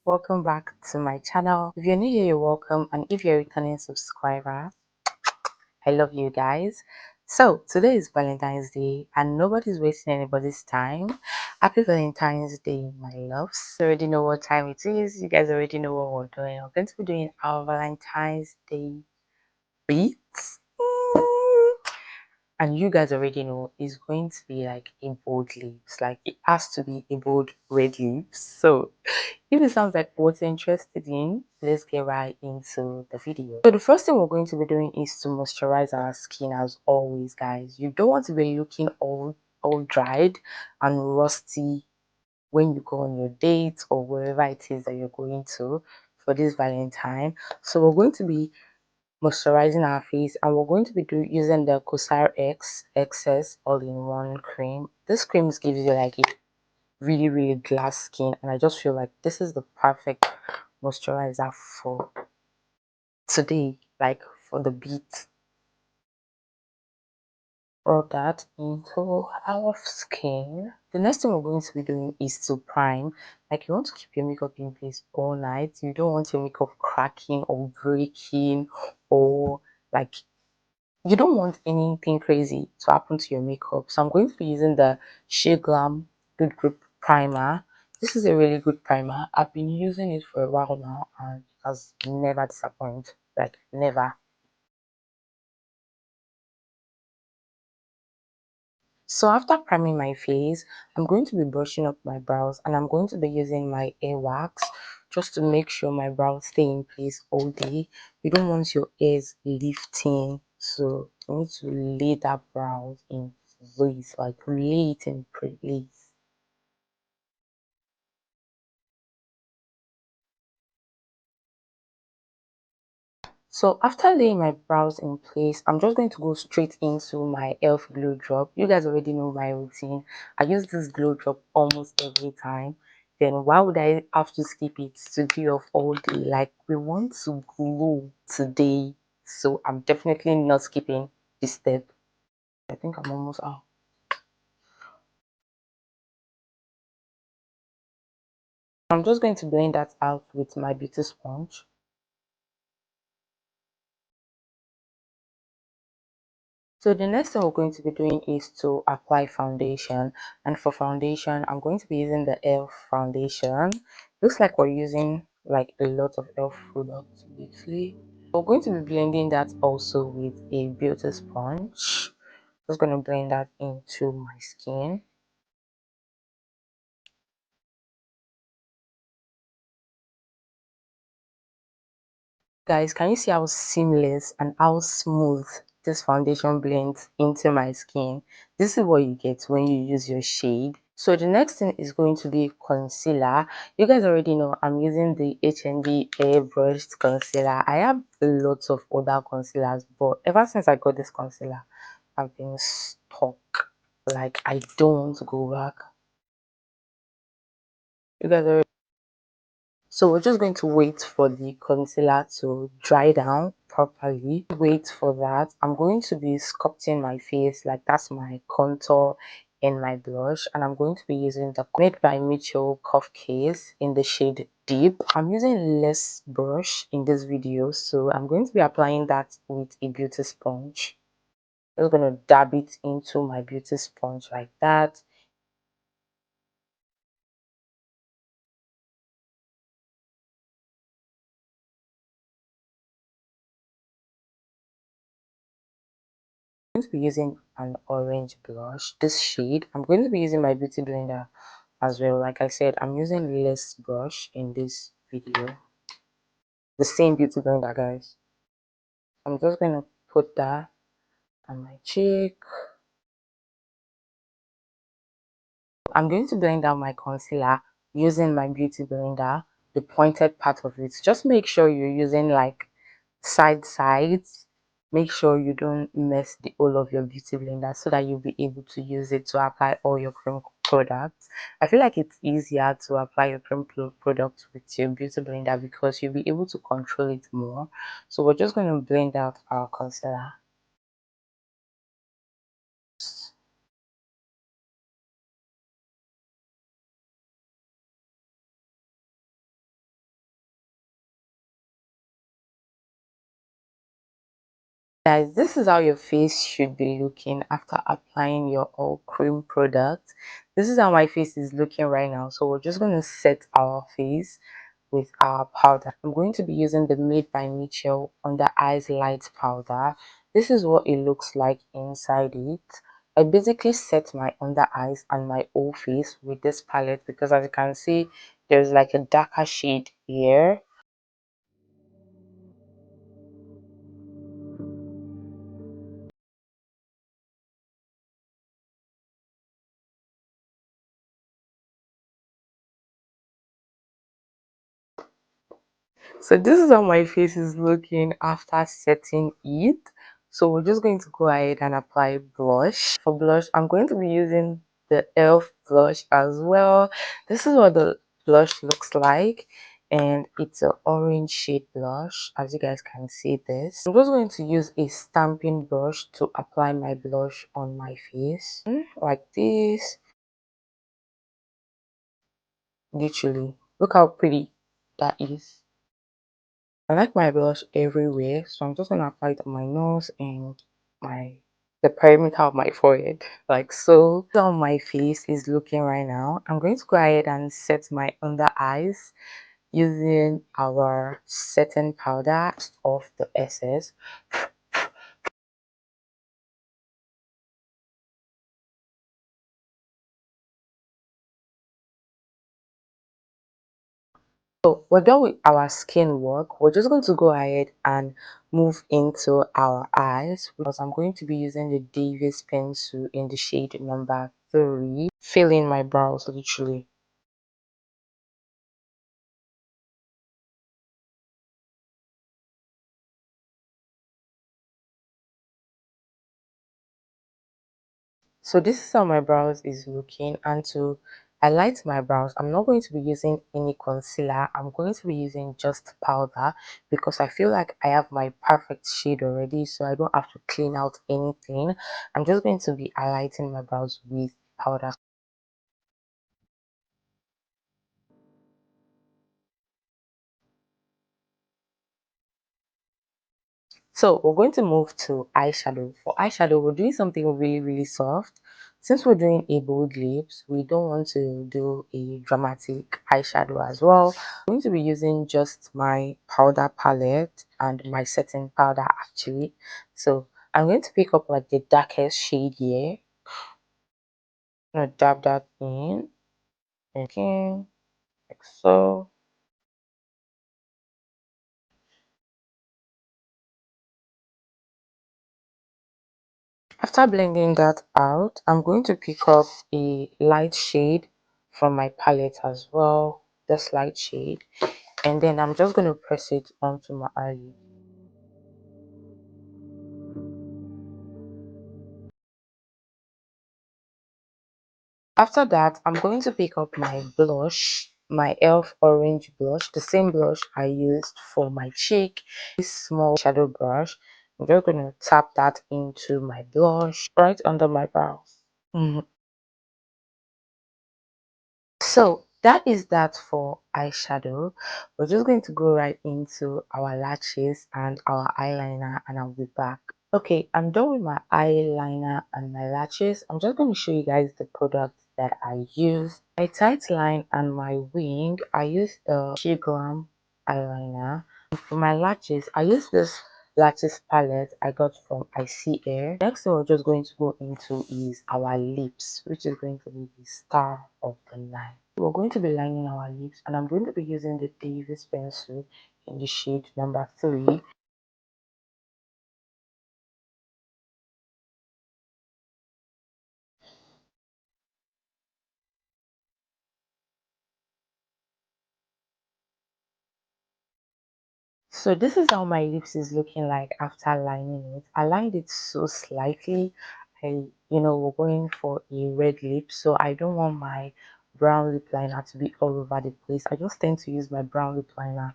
welcome back to my channel. If you're new here, you're welcome, and if you're a returning subscriber, I love you guys. So today is Valentine's Day and nobody's wasting anybody's time. Happy Valentine's Day, my loves. You already know what time it is. You guys already know what we're doing. We're going to be doing our Valentine's Day beats. And you guys already know it's going to be like in bold leaves. Like it has to be in bold red leaves. So if it sounds like what you're interested in, let's get right into the video. So the first thing we're going to be doing is to moisturize our skin as always, guys. You don't want to be looking all dried and rusty when you go on your date or wherever it is that you're going to for this Valentine. So we're going to be moisturizing our face and we're going to be using the Cosar X XS all-in-one cream. This cream gives you like a really glass skin, and I just feel like this is the perfect moisturizer for today, like for the beat. Rub that into our skin. The next thing we're going to be doing is to prime. Like you want to keep your makeup in place all night. You don't want your makeup cracking or breaking, or like you don't want anything crazy to happen to your makeup. So I'm going to be using the Glam Good Grip Primer. This is a really good primer. I've been using it for a while now and it has never disappointed. Like never. So after priming my face, I'm going to be brushing up my brows and I'm going to be using my hair wax just to make sure my brows stay in place all day. You don't want your hairs lifting, so you need to lay that brows in place, like lay it in place. So after laying my brows in place, I'm just going to go straight into my elf glow drop. You guys already know my routine. I use this glow drop almost every time. Then why would I have to skip it to do off all day? Like we want to glow today, so I'm definitely not skipping this step. I think I'm almost out. I'm just going to blend that out with my beauty sponge. So the next thing we're going to be doing is to apply foundation, and for foundation I'm going to be using the elf foundation. Looks like we're using like a lot of elf products lately. We're going to be blending that also with a beauty sponge. Just going to blend that into my skin. Guys, can you see how seamless and how smooth this foundation blends into my skin? This is what you get when you use your shade. So the next thing is going to be concealer. You guys already know I'm using the HNB airbrushed concealer. I have lots of other concealers, but ever since I got this concealer, I've been stuck. Like I don't want to go back. You guys already. So we're just going to wait for the concealer to dry down properly. Wait for that. I'm going to be sculpting my face, like that's my contour and my blush, and I'm going to be using the made by Mitchell Cauve case in the shade Deep. I'm using less brush in this video, so I'm going to be applying that with a beauty sponge. I'm just going to dab it into my beauty sponge like that. Going to be using an orange blush, this shade. I'm going to be using my beauty blender as well. Like I said, I'm using less brush in this video, the same beauty blender, guys. I'm just going to put that on my cheek. I'm going to blend out my concealer using my beauty blender, the pointed part of it. Just make sure you're using like sides. Make sure you don't mess the whole of your beauty blender so that you'll be able to use it to apply all your cream products. I feel like it's easier to apply your cream products with your beauty blender because you'll be able to control it more. So we're just going to blend out our concealer. Guys, this is how your face should be looking after applying your all cream product. This is how my face is looking right now. So we're just going to set our face with our powder. I'm going to be using the Made by Mitchell Under Eyes Light powder. This is what it looks like inside it. I basically set my under eyes and my whole face with this palette because as you can see, there's like a darker shade here. So this is how my face is looking after setting it. So we're just going to go ahead and apply blush. For blush, I'm going to be using the elf blush as well. This is what the blush looks like, and it's an orange shade blush, as you guys can see this. I'm just going to use a stamping brush to apply my blush on my face, like this. Literally, look how pretty that is. I like my blush everywhere, so I'm just gonna apply it on my nose and my the perimeter of my forehead, like so. How my face is looking right now. I'm going to go ahead and set my under eyes using our setting powder of the SS. So we're done with our skin work. We're just going to go ahead and move into our eyes because I'm going to be using the Davis pencil in the shade number 3, filling my brows literally. So this is how my brows is looking, and to highlight my brows, I'm not going to be using any concealer. I'm going to be using just powder because I feel like I have my perfect shade already, so I don't have to clean out anything. I'm just going to be highlighting my brows with powder. So we're going to move to eyeshadow. For eyeshadow, we're doing something really soft. Since we're doing a bold lips, we don't want to do a dramatic eyeshadow as well. I'm going to be using just my powder palette and my setting powder actually. So I'm going to pick up like the darkest shade here. I'm gonna dab that in again, like so. After blending that out, I'm going to pick up a light shade from my palette as well, this light shade, and then I'm just going to press it onto my eyelid. After that, I'm going to pick up my blush, my e.l.f. orange blush, the same blush I used for my cheek. This small shadow brush, I'm just going to tap that into my blush right under my brows. So that is that for eyeshadow. We're just going to go right into our lashes and our eyeliner, and I'll be back. Okay, I'm done with my eyeliner and my lashes. I'm just going to show you guys the products that I use. My tight line and my wing, I use the glam eyeliner. For my lashes, I use this lashes palette I got from I See Air. Next thing we're just going to go into is our lips, which is going to be the star of the night. We're going to be lining our lips, and I'm going to be using the Davis pencil in the shade number 3. So this is how my lips is looking like after lining it. I lined it so slightly. We're going for a red lip, so I don't want my brown lip liner to be all over the place. I just tend to use my brown lip liner.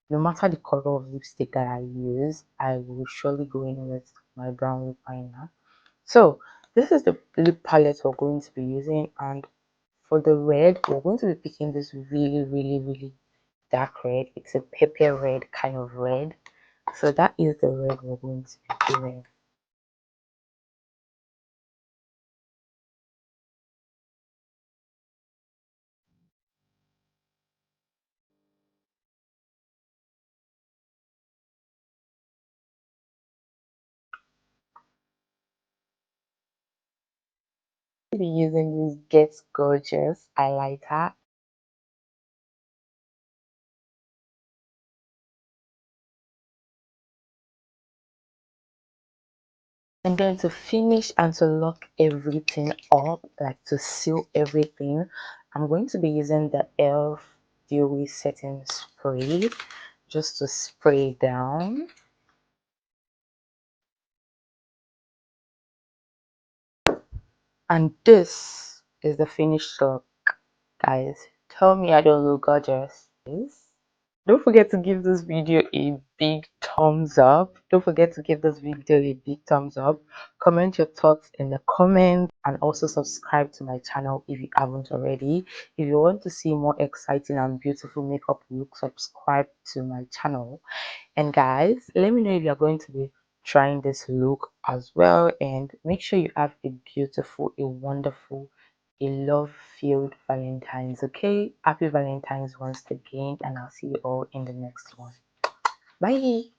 No matter the color of lipstick that I use, I will surely go in with my brown lip liner. So this is the lip palette we're going to be using, and for the red, we're going to be picking this really dark red. It's a pepper red kind of red. So that is the red we're going to be doing. We'll be using this Get Gorgeous highlighter. And then to finish and to lock everything up, like to seal everything, I'm going to be using the e.l.f. Dewy Setting Spray just to spray down. And this is the finished look, guys. Tell me I don't look gorgeous. Yes. Don't forget to give this video a big thumbs up. Don't forget to give this video a big thumbs up. Comment your thoughts in the comments and also subscribe to my channel if you haven't already. If you want to see more exciting and beautiful makeup looks, subscribe to my channel. And guys, let me know if you're going to be trying this look as well, and make sure you have a beautiful, a wonderful, a love-filled Valentine's. Okay, happy Valentine's once again, and I'll see you all in the next one. Bye.